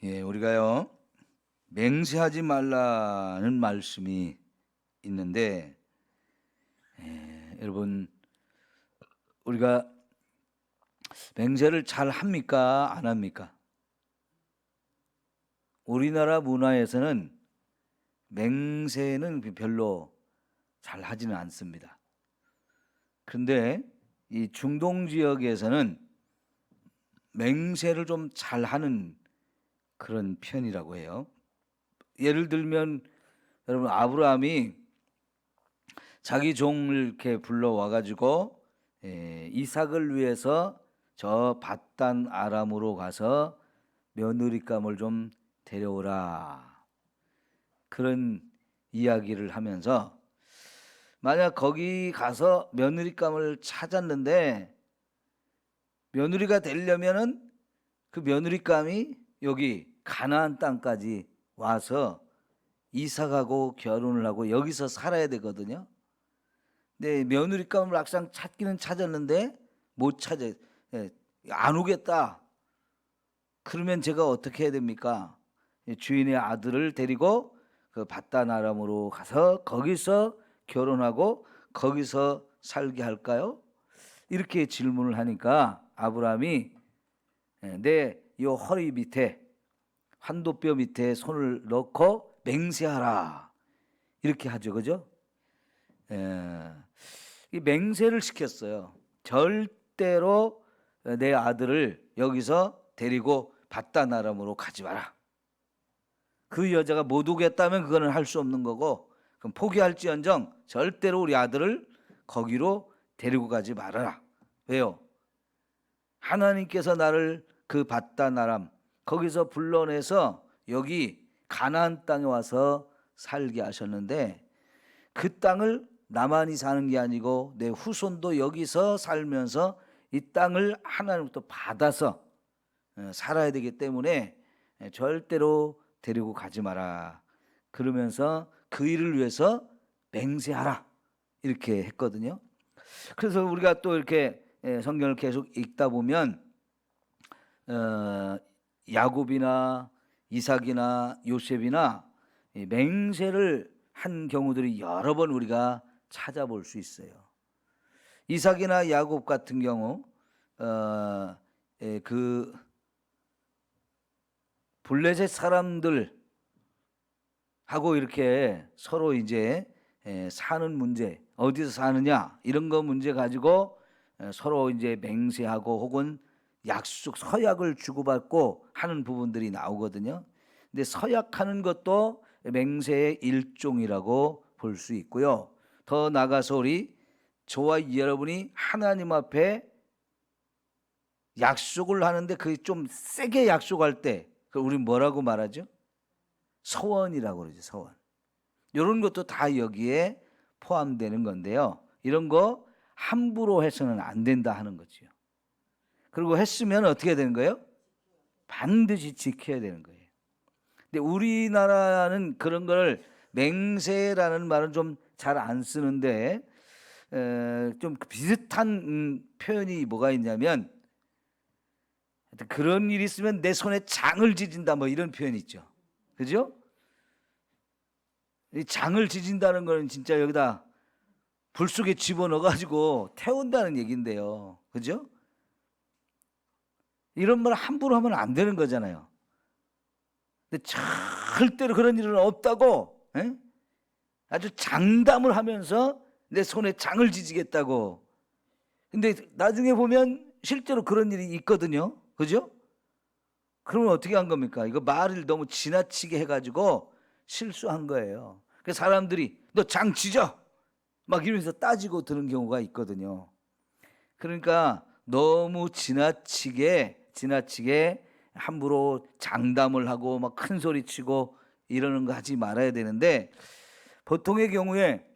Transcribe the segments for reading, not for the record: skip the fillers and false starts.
우리가요, 맹세하지 말라는 말씀이 있는데, 여러분, 우리가 맹세를 잘 합니까? 안 합니까? 우리나라 문화에서는 맹세는 별로 잘 하지는 않습니다. 그런데 이 중동 지역에서는 맹세를 좀 잘하는 그런 편이라고 해요. 예를 들면 여러분, 아브라함이 자기 종을 이렇게 불러와 가지고 이삭을 위해서 저 밧단 아람으로 가서 며느리감을 좀 데려오라, 그런 이야기를 하면서, 만약 거기 가서 며느리감을 찾았는데 며느리가 되려면은 그 며느리감이 여기 가나안 땅까지 와서 이삭하고 결혼을 하고 여기서 살아야 되거든요. 근데 며느리감을 막상 찾기는 찾았는데 못 찾아. 안 오겠다. 그러면 제가 어떻게 해야 됩니까? 주인의 아들을 데리고 그 밧단 아람으로 가서 거기서 결혼하고 거기서 살게 할까요? 이렇게 질문을 하니까 아브라함이 내 이 허리 밑에, 환도뼈 밑에 손을 넣고 맹세하라, 이렇게 하죠. 그죠? 이 맹세를 시켰어요. 절대로 내 아들을 여기서 데리고 밧단 아람으로 가지 마라. 그 여자가 못 오겠다면 그거는 할 수 없는 거고, 그럼 포기할지언정 절대로 우리 아들을 거기로 데리고 가지 말아라. 왜요? 하나님께서 나를 그 밧단 아람 거기서 불러내서 여기 가나안 땅에 와서 살게 하셨는데, 그 땅을 나만이 사는 게 아니고 내 후손도 여기서 살면서 이 땅을 하나님부터 받아서 살아야 되기 때문에 절대로 데리고 가지 마라. 그러면서 그 일을 위해서 맹세하라, 이렇게 했거든요. 그래서 우리가 또 이렇게 성경을 계속 읽다 보면 야곱이나 이삭이나 요셉이나 맹세를 한 경우들이 여러 번 우리가 찾아볼 수 있어요. 이삭이나 야곱 같은 경우 그 블레셋 사람들 하고 이렇게 서로 이제 사는 문제, 어디서 사느냐 이런 거 문제 가지고 서로 이제 맹세하고 혹은 약속, 서약을 주고받고 하는 부분들이 나오거든요. 근데 서약하는 것도 맹세의 일종이라고 볼 수 있고요. 더 나가서 저와 여러분이 하나님 앞에 약속을 하는데 그게 좀 세게 약속할 때 그걸 우리 뭐라고 말하죠? 서원이라고 그러죠. 서원. 이런 것도 다 여기에 포함되는 건데요. 이런 거 함부로 해서는 안 된다 하는 거죠. 그리고 했으면 어떻게 되는 거예요? 반드시 지켜야 되는 거예요. 근데 우리나라는 그런 걸 맹세라는 말은 좀 잘 안 쓰는데 좀 비슷한 표현이 뭐가 있냐면, 그런 일이 있으면 내 손에 장을 지진다, 뭐 이런 표현이 있죠. 그죠? 이 장을 지진다는 거는 진짜 여기다 불 속에 집어넣어 가지고 태운다는 얘기인데요. 그죠? 이런 말 함부로 하면 안 되는 거잖아요. 근데 절대로 그런 일은 없다고, 아주 장담을 하면서 내 손에 장을 지지겠다고. 근데 나중에 보면 실제로 그런 일이 있거든요. 그죠? 그러면 어떻게 한 겁니까? 이거 말을 너무 지나치게 해가지고 실수한 거예요. 그래서 사람들이 너 장 지져! 막 이러면서 따지고 드는 경우가 있거든요. 그러니까 너무 지나치게 함부로 장담을 하고 막 큰 소리 치고 이러는 거 하지 말아야 되는데, 보통의 경우에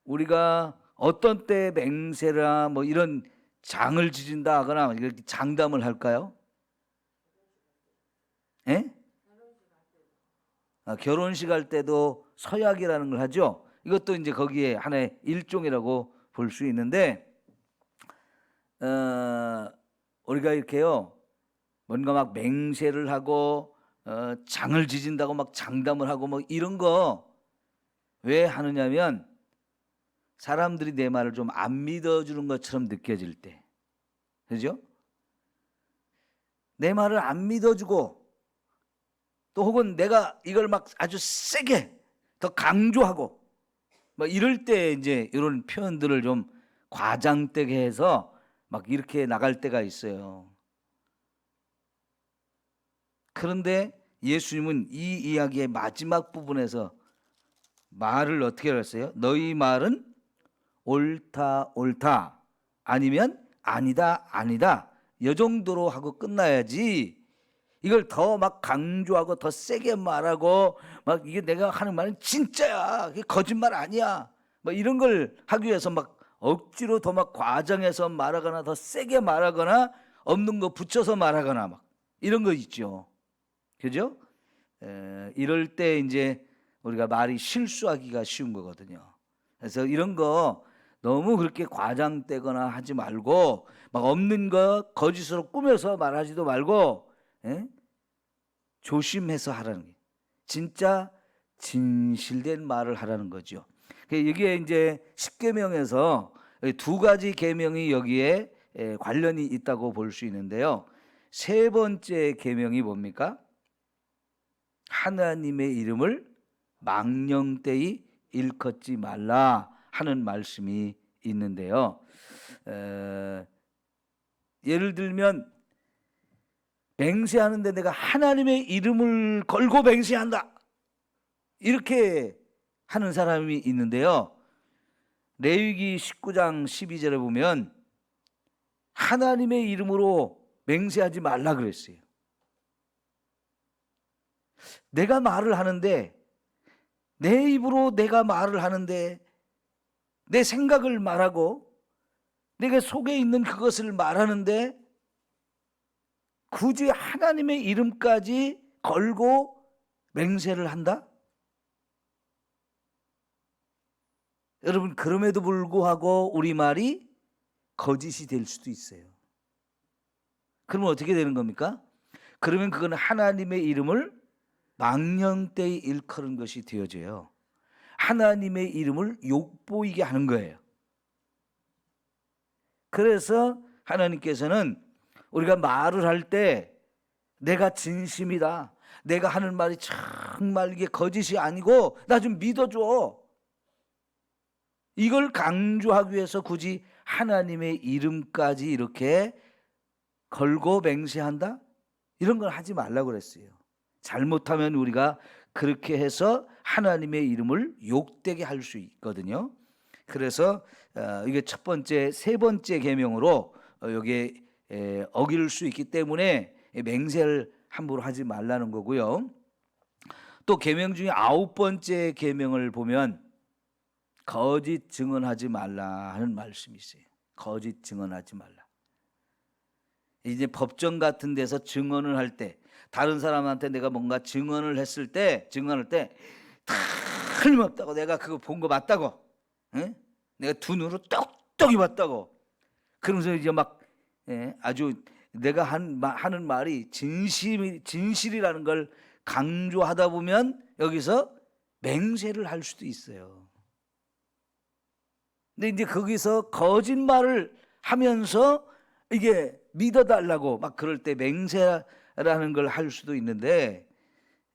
우리가 어떤 때 맹세라 뭐 이런 장을 지진다 하거나 이렇게 장담을 할까요? 예? 결혼식 할 때도 서약이라는 걸 하죠. 이것도 이제 거기에 하나의 일종이라고 볼 수 있는데, 우리가 이렇게요, 뭔가 막 맹세를 하고 장을 지진다고 막 장담을 하고 뭐 이런 거 왜 하느냐면 사람들이 내 말을 좀 안 믿어주는 것처럼 느껴질 때, 그죠? 내 말을 안 믿어주고 또 혹은 내가 이걸 막 아주 세게 더 강조하고 뭐 이럴 때 이제 이런 표현들을 좀 과장되게 해서 막 이렇게 나갈 때가 있어요. 그런데 예수님은 이 이야기의 마지막 부분에서 말을 어떻게 했어요? 너희 말은 옳다 옳다 아니면 아니다 아니다 이 정도로 하고 끝나야지, 이걸 더 막 강조하고 더 세게 말하고 막 이게 내가 하는 말은 진짜야, 이게 거짓말 아니야, 뭐 이런 걸 하기 위해서 막 억지로 더 막 과장해서 말하거나 더 세게 말하거나 없는 거 붙여서 말하거나 막 이런 거 있죠. 그죠? 이럴 때 이제 우리가 말이 실수하기가 쉬운 거거든요. 그래서 이런 거 너무 그렇게 과장되거나 하지 말고 막 없는 거 거짓으로 꾸며서 말하지도 말고, 예? 조심해서 하라는 게 진짜 진실된 말을 하라는 거죠. 여기에 이제 10계명에서 두 가지 계명이 여기에 관련이 있다고 볼 수 있는데요. 세 번째 계명이 뭡니까? 하나님의 이름을 망령되이 일컫지 말라 하는 말씀이 있는데요. 예를 들면 맹세하는데 내가 하나님의 이름을 걸고 맹세한다 이렇게 하는 사람이 있는데요. 레위기 19장 12절에 보면 하나님의 이름으로 맹세하지 말라 그랬어요. 내가 말을 하는데, 내 입으로 내가 말을 하는데 내 생각을 말하고 내가 속에 있는 그것을 말하는데 굳이 하나님의 이름까지 걸고 맹세를 한다? 여러분, 그럼에도 불구하고 우리 말이 거짓이 될 수도 있어요. 그러면 어떻게 되는 겁니까? 그러면 그건 하나님의 이름을 망령되이 일컬은 것이 되어져요. 하나님의 이름을 욕보이게 하는 거예요. 그래서 하나님께서는 우리가 말을 할 때 내가 진심이다, 내가 하는 말이 정말 이게 거짓이 아니고 나 좀 믿어줘, 이걸 강조하기 위해서 굳이 하나님의 이름까지 이렇게 걸고 맹세한다? 이런 걸 하지 말라고 그랬어요. 잘못하면 우리가 그렇게 해서 하나님의 이름을 욕되게 할 수 있거든요. 그래서 이게 첫 번째, 세 번째 계명으로 여기에 어길 수 있기 때문에 맹세를 함부로 하지 말라는 거고요. 또 계명 중에 아홉 번째 계명을 보면 거짓 증언하지 말라 하는 말씀이 있어요. 거짓 증언하지 말라. 이제 법정 같은 데서 증언을 할 때, 다른 사람한테 내가 뭔가 증언을 했을 때, 증언할 때 틀림없다고, 내가 그거 본 거 맞다고, 응? 내가 두 눈으로 똑똑히 봤다고, 그러면서 이제 막 아주 내가 하는 말이 진실이라는 걸 강조하다 보면 여기서 맹세를 할 수도 있어요. 근데 이제 거기서 거짓말을 하면서 이게 믿어달라고 막 그럴 때 맹세라는 걸 할 수도 있는데,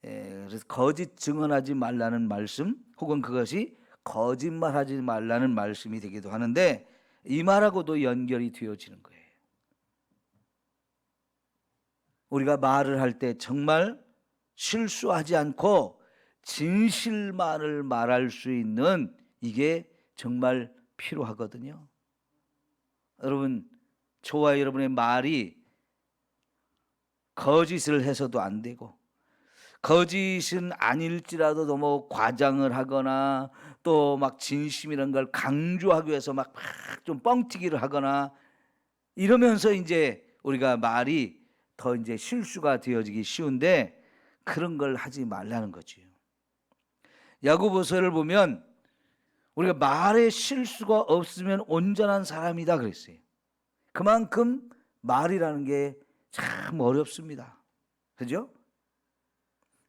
그래서 거짓 증언하지 말라는 말씀, 혹은 그것이 거짓말하지 말라는 말씀이 되기도 하는데, 이 말하고도 연결이 되어지는 거예요. 우리가 말을 할 때 정말 실수하지 않고 진실만을 말할 수 있는 이게 정말 필요하거든요. 여러분, 저와 여러분의 말이 거짓을 해서도 안 되고, 거짓은 아닐지라도 너무 과장을 하거나 또 막 진심이라는 걸 강조하기 위해서 막 좀 뻥튀기를 하거나 이러면서 이제 우리가 말이 더 이제 실수가 되어지기 쉬운데, 그런 걸 하지 말라는 거죠. 야고보서를 보면 우리가 말에 실수가 없으면 온전한 사람이다 그랬어요. 그만큼 말이라는 게 참 어렵습니다. 그죠?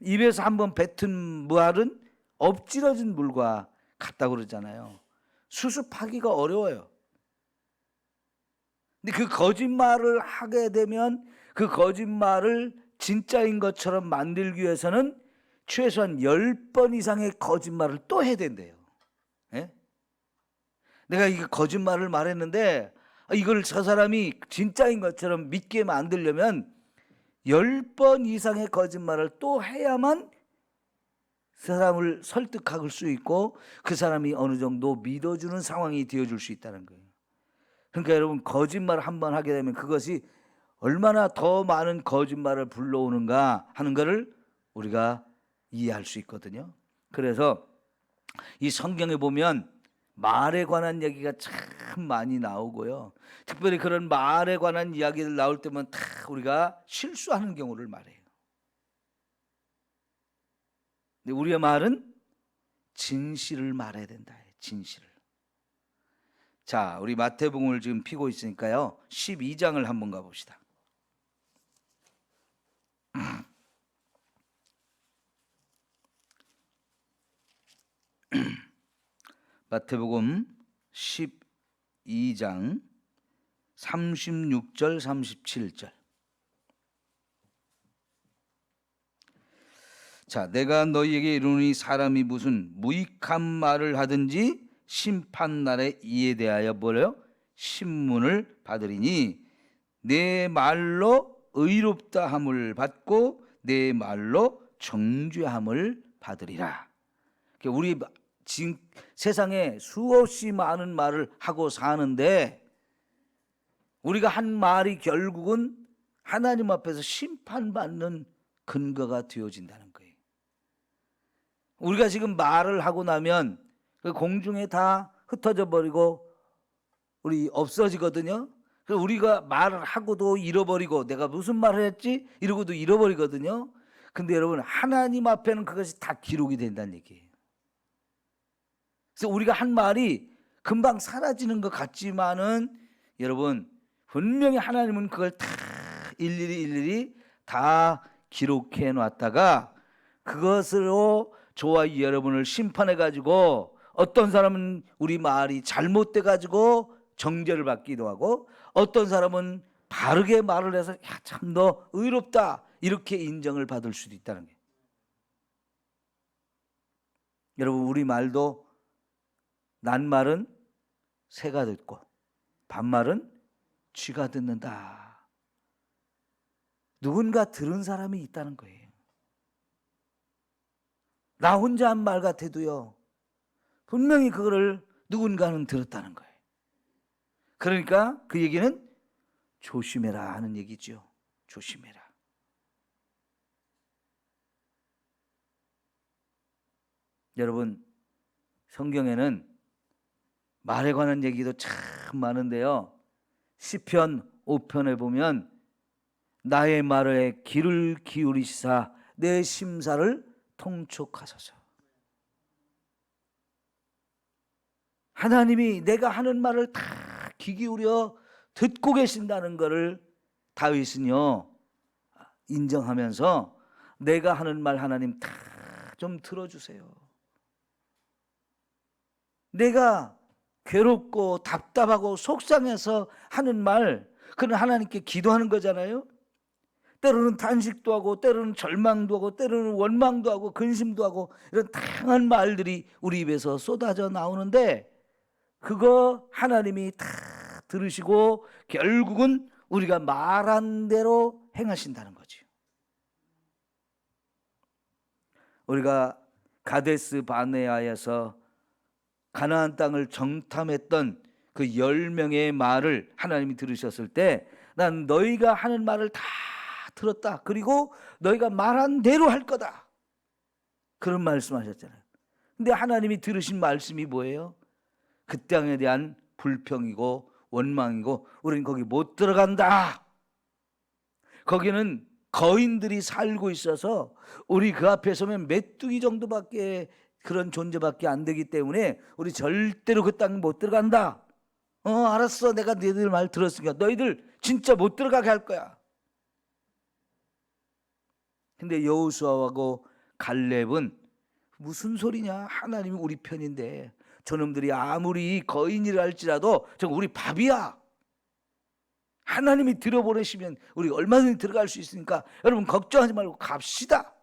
입에서 한번 뱉은 말은 엎질러진 물과 같다고 그러잖아요. 수습하기가 어려워요. 근데 그 거짓말을 하게 되면 그 거짓말을 진짜인 것처럼 만들기 위해서는 최소한 10번 이상의 거짓말을 또 해야 된대요. 예? 내가 이 거짓말을 말했는데 이걸 저 사람이 진짜인 것처럼 믿게 만들려면 10번 이상의 거짓말을 또 해야만 사람을 설득할 수 있고 그 사람이 어느 정도 믿어주는 상황이 되어줄 수 있다는 거예요. 그러니까 여러분, 거짓말 한 번 하게 되면 그것이 얼마나 더 많은 거짓말을 불러오는가 하는 것을 우리가 이해할 수 있거든요. 그래서 이 성경에 보면 말에 관한 얘기가 참 많이 나오고요. 특별히 그런 말에 관한 이야기들 나올 때면 다 우리가 실수하는 경우를 말해요. 근데 우리의 말은 진실을 말해야 된다. 진실을. 자, 우리 마태복음을 지금 피고 있으니까요. 12장을 한번 가봅시다. 마태복음 12장 36절 37절. 자, 내가 너희에게 이르노니 사람이 무슨 무익한 말을 하든지 심판날에 이에 대하여 뭐래요? 신문을 받으리니 내 말로 의롭다 함을 받고 내 말로 정죄함을 받으리라. 우리 지금 세상에 수없이 많은 말을 하고 사는데 우리가 한 말이 결국은 하나님 앞에서 심판받는 근거가 되어진다는 거예요. 우리가 지금 말을 하고 나면 그 공중에 다 흩어져 버리고 우리 없어지거든요. 그래서 우리가 말을 하고도 잃어버리고 내가 무슨 말을 했지? 이러고도 잃어버리거든요. 근데 여러분, 하나님 앞에는 그것이 다 기록이 된다는 얘기예요. 그래서 우리가 한 말이 금방 사라지는 것 같지만은 여러분, 분명히 하나님은 그걸 다 일일이 다 기록해 놨다가 그것으로 저와 여러분을 심판해 가지고 어떤 사람은 우리 말이 잘못돼 가지고 정죄를 받기도 하고 어떤 사람은 바르게 말을 해서 야, 참 너 의롭다 이렇게 인정을 받을 수도 있다는 거예요. 여러분, 우리 말도 낱말은 새가 듣고 반말은 쥐가 듣는다. 누군가 들은 사람이 있다는 거예요. 나 혼자 한 말 같아도요, 분명히 그거를 누군가는 들었다는 거예요. 그러니까 그 얘기는 조심해라 하는 얘기죠. 조심해라. 여러분, 성경에는 말에 관한 얘기도 참 많은데요. 시편 5편에 보면 나의 말에 귀를 기울이시사 내 심사를 통촉하소서. 하나님이 내가 하는 말을 다 귀 기울여 듣고 계신다는 것을 다윗은요 인정하면서 내가 하는 말 하나님 다 좀 들어주세요. 내가 괴롭고 답답하고 속상해서 하는 말, 그는 하나님께 기도하는 거잖아요. 때로는 탄식도 하고 때로는 절망도 하고 때로는 원망도 하고 근심도 하고 이런 다양한 말들이 우리 입에서 쏟아져 나오는데 그거 하나님이 다 들으시고 결국은 우리가 말한 대로 행하신다는 거죠. 우리가 가데스 바네아에서 가나안 땅을 정탐했던 그 10명의 말을 하나님이 들으셨을 때 난 너희가 하는 말을 다 들었다. 그리고 너희가 말한 대로 할 거다. 그런 말씀하셨잖아요. 근데 하나님이 들으신 말씀이 뭐예요? 그 땅에 대한 불평이고 원망이고 우리는 거기 못 들어간다. 거기는 거인들이 살고 있어서 우리 그 앞에 서면 메뚜기 정도밖에 그런 존재밖에 안 되기 때문에 우리 절대로 그 땅에 못 들어간다. 알았어. 내가 너희들 말 들었으니까 너희들 진짜 못 들어가게 할 거야. 근데 여호수아하고 갈렙은 무슨 소리냐, 하나님이 우리 편인데 저놈들이 아무리 거인이라 할지라도 저 우리 밥이야, 하나님이 들어보내시면 우리 얼마든지 들어갈 수 있으니까 여러분 걱정하지 말고 갑시다.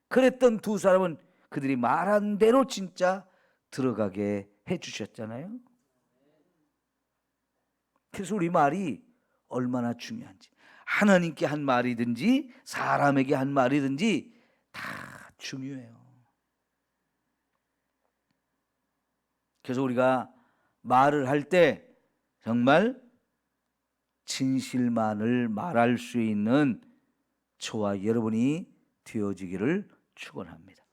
그랬던 두 사람은 그들이 말한 대로 진짜 들어가게 해주셨잖아요. 그래서 우리 말이 얼마나 중요한지, 하나님께 한 말이든지 사람에게 한 말이든지 다 중요해요. 그래서 우리가 말을 할 때 정말 진실만을 말할 수 있는 저와 여러분이 되어지기를 축원합니다.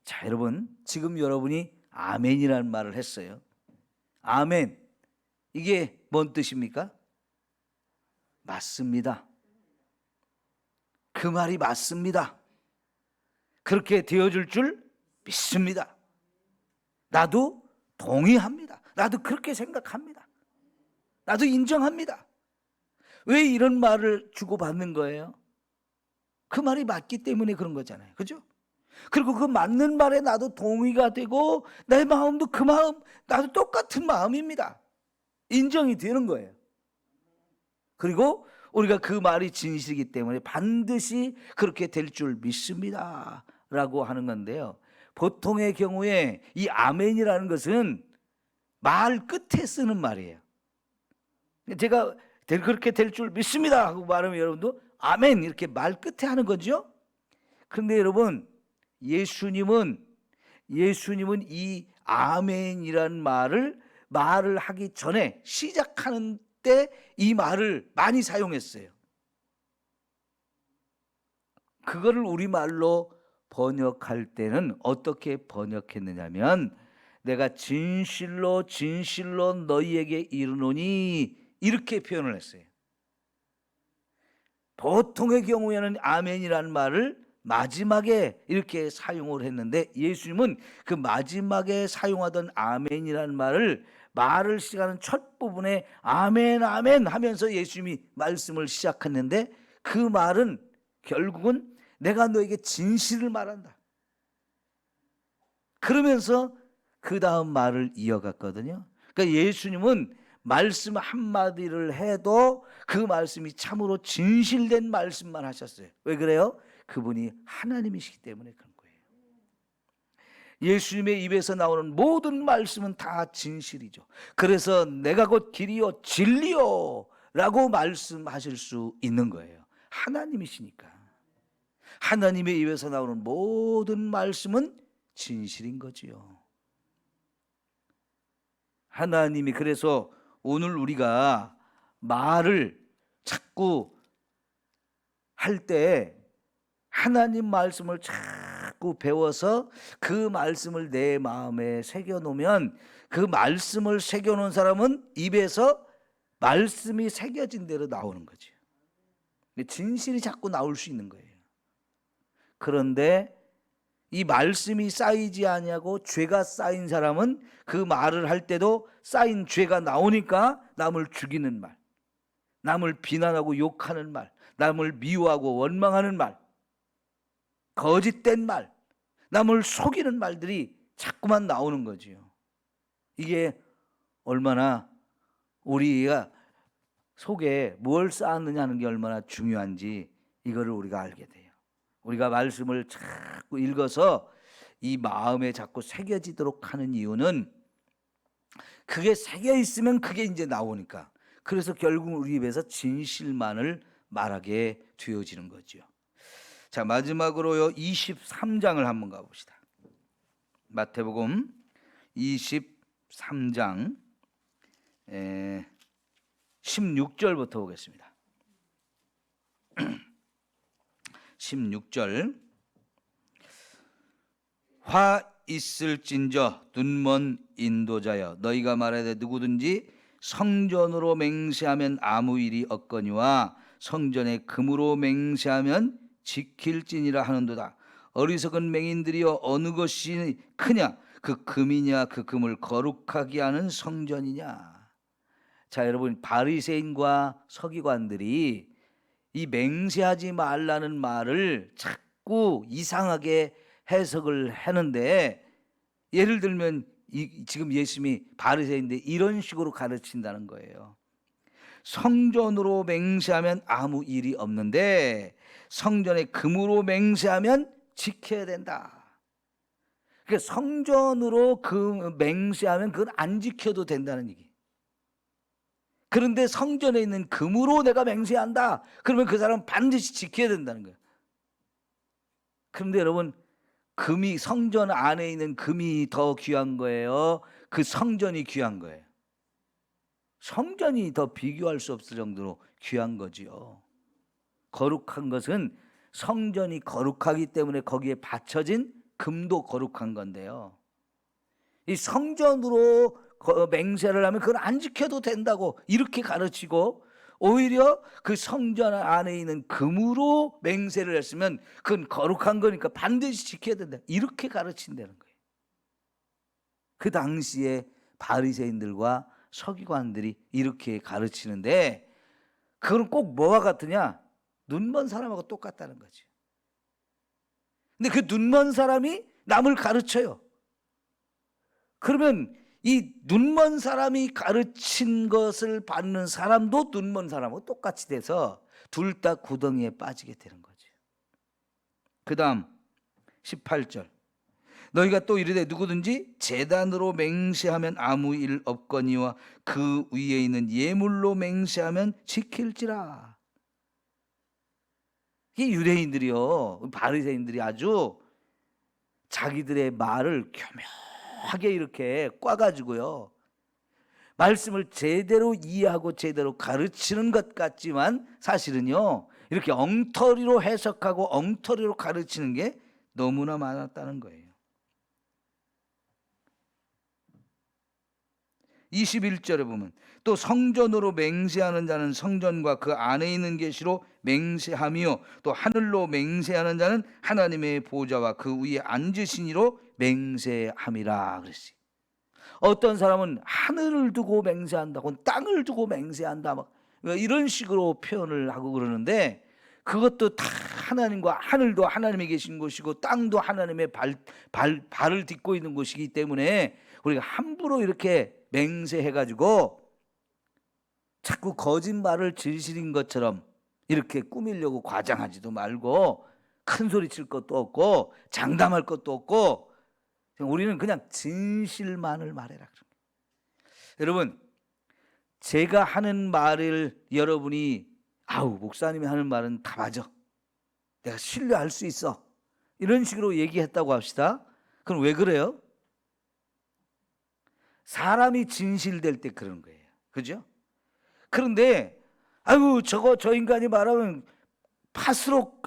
자, 여러분, 지금 여러분이 아멘이라는 말을 했어요. 아멘, 이게 뭔 뜻입니까? 맞습니다. 그 말이 맞습니다. 그렇게 되어줄 줄 믿습니다. 나도 동의합니다. 나도 그렇게 생각합니다. 나도 인정합니다. 왜 이런 말을 주고받는 거예요? 그 말이 맞기 때문에 그런 거잖아요. 그죠? 그리고 그 맞는 말에 나도 동의가 되고 내 마음도 그 마음, 나도 똑같은 마음입니다. 인정이 되는 거예요. 그리고 우리가 그 말이 진실이기 때문에 반드시 그렇게 될 줄 믿습니다 라고 하는 건데요, 보통의 경우에 이 아멘이라는 것은 말 끝에 쓰는 말이에요. 제가 그렇게 될 줄 믿습니다 하고 말하면 여러분도 아멘 이렇게 말 끝에 하는 거죠. 그런데 여러분, 예수님은 이 아멘이라는 말을 하기 전에 시작하는 때 이 말을 많이 사용했어요. 그거를 우리말로 번역할 때는 어떻게 번역했느냐면, 내가 진실로 너희에게 이르노니 이렇게 표현을 했어요. 보통의 경우에는 아멘이라는 말을 마지막에 이렇게 사용을 했는데, 예수님은 그 마지막에 사용하던 아멘이라는 말을 시작하는 첫 부분에 아멘 아멘 하면서 예수님이 말씀을 시작했는데, 그 말은 결국은 내가 너에게 진실을 말한다, 그러면서 그 다음 말을 이어갔거든요. 그러니까 예수님은 말씀 한마디를 해도 그 말씀이 참으로 진실된 말씀만 하셨어요. 왜 그래요? 그분이 하나님이시기 때문에 그런 거예요. 예수님의 입에서 나오는 모든 말씀은 다 진실이죠. 그래서 내가 곧 길이요 진리요 라고 말씀하실 수 있는 거예요. 하나님이시니까. 하나님의 입에서 나오는 모든 말씀은 진실인 거지요. 하나님이, 그래서 오늘 우리가 말을 자꾸 할 때 하나님 말씀을 자꾸 배워서 그 말씀을 내 마음에 새겨놓으면, 그 말씀을 새겨놓은 사람은 입에서 말씀이 새겨진 대로 나오는 거죠. 진실이 자꾸 나올 수 있는 거예요. 그런데 이 말씀이 쌓이지 아니하고 죄가 쌓인 사람은 그 말을 할 때도 쌓인 죄가 나오니까 남을 죽이는 말, 남을 비난하고 욕하는 말, 남을 미워하고 원망하는 말, 거짓된 말, 남을 속이는 말들이 자꾸만 나오는 거지요. 이게 얼마나 우리가 속에 뭘 쌓았느냐 하는 게 얼마나 중요한지 이거를 우리가 알게 돼요. 우리가 말씀을 자꾸 읽어서 이 마음에 자꾸 새겨지도록 하는 이유는, 그게 새겨 있으면 그게 이제 나오니까, 그래서 결국 우리 입에서 진실만을 말하게 되어지는 거죠. 자, 마지막으로요 23장을 한번 가봅시다. 마태복음 23장 16절부터 보겠습니다. 16절. 화 있을진저 눈먼 인도자여, 너희가 말하되 누구든지 성전으로 맹세하면 아무 일이 없거니와 성전에 금으로 맹세하면 지킬지니라 하는도다. 어리석은 맹인들이여, 어느 것이 크냐, 그 금이냐 그 금을 거룩하게 하는 성전이냐. 자, 여러분, 바리새인과 서기관들이 이 맹세하지 말라는 말을 자꾸 이상하게 해석을 하는데, 예를 들면 지금 예수님이 바리새인인데 이런 식으로 가르친다는 거예요. 성전으로 맹세하면 아무 일이 없는데 성전의 금으로 맹세하면 지켜야 된다. 그러니까 성전으로 맹세하면 그건 안 지켜도 된다는 얘기. 그런데 성전에 있는 금으로 내가 맹세한다. 그러면 그 사람은 반드시 지켜야 된다는 거예요. 그런데 여러분, 금이, 성전 안에 있는 금이 더 귀한 거예요? 그 성전이 귀한 거예요? 성전이 더 비교할 수 없을 정도로 귀한 거지요. 거룩한 것은 성전이 거룩하기 때문에 거기에 받쳐진 금도 거룩한 건데요, 이 성전으로 맹세를 하면 그걸 안 지켜도 된다고 이렇게 가르치고, 오히려 그 성전 안에 있는 금으로 맹세를 했으면 그건 거룩한 거니까 반드시 지켜야 된다, 이렇게 가르친다는 거예요. 그 당시에 바리새인들과 서기관들이 이렇게 가르치는데, 그건 꼭 뭐와 같으냐? 눈먼 사람하고 똑같다는 거지. 근데 그 눈먼 사람이 남을 가르쳐요. 그러면 이 눈먼 사람이 가르친 것을 받는 사람도 눈먼 사람하고 똑같이 돼서 둘 다 구덩이에 빠지게 되는 거죠. 그 다음 18절, 너희가 또 이르되 누구든지 제단으로 맹세하면 아무 일 없거니와 그 위에 있는 예물로 맹세하면 지킬지라. 이 유대인들이요, 바리새인들이 아주 자기들의 말을 교묘하게 이렇게 꽈가지고요, 말씀을 제대로 이해하고 제대로 가르치는 것 같지만 사실은요, 이렇게 엉터리로 해석하고 엉터리로 가르치는 게 너무나 많았다는 거예요. 21절에 보면 또 성전으로 맹세하는 자는 성전과 그 안에 있는 계시로 맹세하며 또 하늘로 맹세하는 자는 하나님의 보좌와 그 위에 앉으신 이로 맹세함이라 그랬어요. 어떤 사람은 하늘을 두고 맹세한다고, 땅을 두고 맹세한다, 막 이런 식으로 표현을 하고 그러는데, 그것도 다 하나님과, 하늘도 하나님이 계신 곳이고 땅도 하나님의 발을 딛고 있는 곳이기 때문에 우리가 함부로 이렇게 맹세해가지고 자꾸 거짓말을 진실인 것처럼 이렇게 꾸미려고 과장하지도 말고, 큰 소리 칠 것도 없고 장담할 것도 없고, 우리는 그냥 진실만을 말해라. 여러분, 제가 하는 말을 여러분이 아우, 목사님이 하는 말은 다 맞아, 내가 신뢰할 수 있어, 이런 식으로 얘기했다고 합시다. 그럼 왜 그래요? 사람이 진실될 때 그런 거예요. 그죠? 그런데 아유, 저 인간이 말하면 팥으로,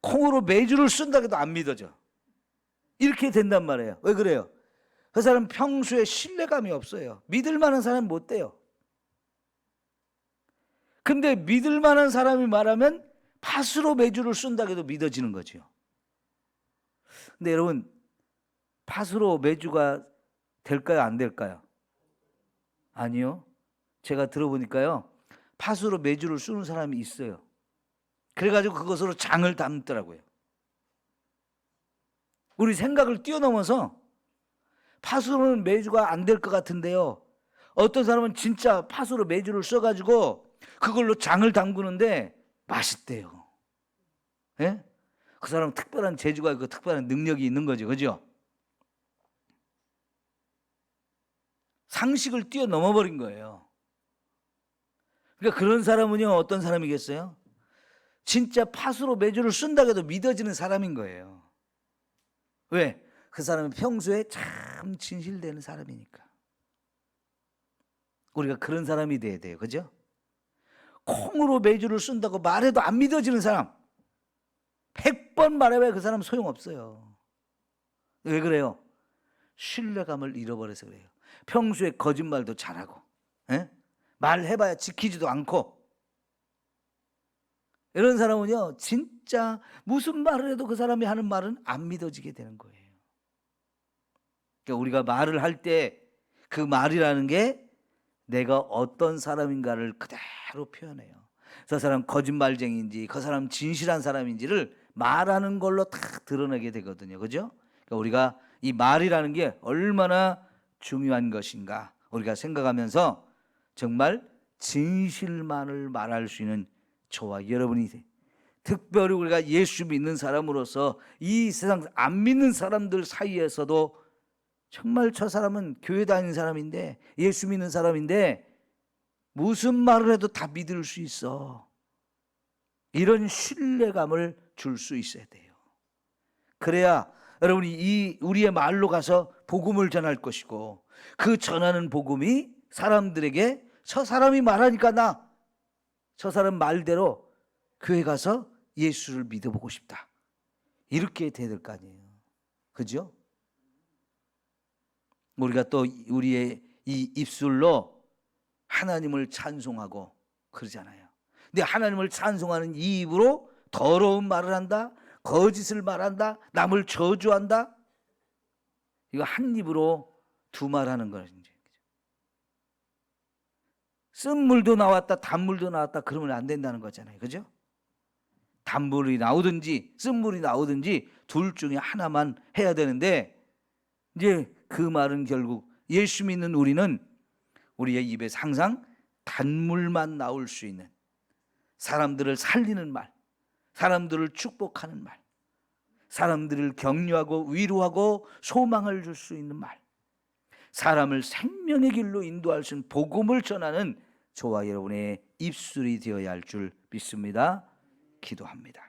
콩으로 메주를 쓴다 해도 안 믿어져, 이렇게 된단 말이에요. 왜 그래요? 그 사람 평소에 신뢰감이 없어요. 믿을 만한 사람이 못 돼요. 근데 믿을 만한 사람이 말하면 팥으로 메주를 쓴다 해도 믿어지는 거죠. 근데 여러분, 팥으로 메주가 될까요, 안 될까요? 아니요. 제가 들어보니까요, 팥으로 메주를 쓰는 사람이 있어요. 그래가지고 그것으로 장을 담더라고요. 우리 생각을 뛰어넘어서 팥으로는 메주가 안 될 것 같은데요, 어떤 사람은 진짜 팥으로 메주를 써가지고 그걸로 장을 담그는데 맛있대요. 예? 그 사람은 특별한 재주가 있고 특별한 능력이 있는 거죠. 그죠? 상식을 뛰어넘어 버린 거예요. 그러니까 그런 사람은요, 어떤 사람이겠어요? 진짜 팥으로 메주를 쓴다 해도 믿어지는 사람인 거예요. 왜? 그 사람은 평소에 참 진실되는 사람이니까. 우리가 그런 사람이 돼야 돼요. 그죠? 콩으로 메주를 쓴다고 말해도 안 믿어지는 사람, 100번 말해봐야 그 사람 소용없어요. 왜 그래요? 신뢰감을 잃어버려서 그래요. 평소에 거짓말도 잘하고, 에? 말해봐야 지키지도 않고, 이런 사람은요, 진짜 무슨 말을 해도 그 사람이 하는 말은 안 믿어지게 되는 거예요. 그러니까 우리가 말을 할 때 그 말이라는 게 내가 어떤 사람인가를 그대로 표현해요. 저 사람 거짓말쟁이인지 그 사람 진실한 사람인지를 말하는 걸로 다 드러내게 되거든요. 그죠? 그러니까 우리가 이 말이라는 게 얼마나 중요한 것인가 우리가 생각하면서 정말 진실만을 말할 수 있는 저와 여러분이 특별히 우리가 예수 믿는 사람으로서 이 세상 안 믿는 사람들 사이에서도 정말 저 사람은 교회 다니는 사람인데 예수 믿는 사람인데 무슨 말을 해도 다 믿을 수 있어. 이런 신뢰감을 줄 수 있어야 돼요. 그래야 여러분이 우리의 말로 가서 복음을 전할 것이고 그 전하는 복음이 사람들에게 저 사람이 말하니까 저 사람 말대로 교회 가서 예수를 믿어보고 싶다. 이렇게 돼야 될 거 아니에요. 그죠? 우리가 또 우리의 이 입술로 하나님을 찬송하고 그러잖아요. 근데 하나님을 찬송하는 이 입으로 더러운 말을 한다, 거짓을 말한다, 남을 저주한다. 이거 한 입으로 두 말하는 거예요. 쓴물도 나왔다, 단물도 나왔다 그러면 안 된다는 거잖아요. 그죠? 단물이 나오든지 쓴물이 나오든지 둘 중에 하나만 해야 되는데 이제 그 말은 결국 예수 믿는 우리는 우리의 입에서 항상 단물만 나올 수 있는 사람들을 살리는 말, 사람들을 축복하는 말, 사람들을 격려하고 위로하고 소망을 줄 수 있는 말, 사람을 생명의 길로 인도할 수 있는 복음을 전하는 저와 여러분의 입술이 되어야 할 줄 믿습니다. 기도합니다.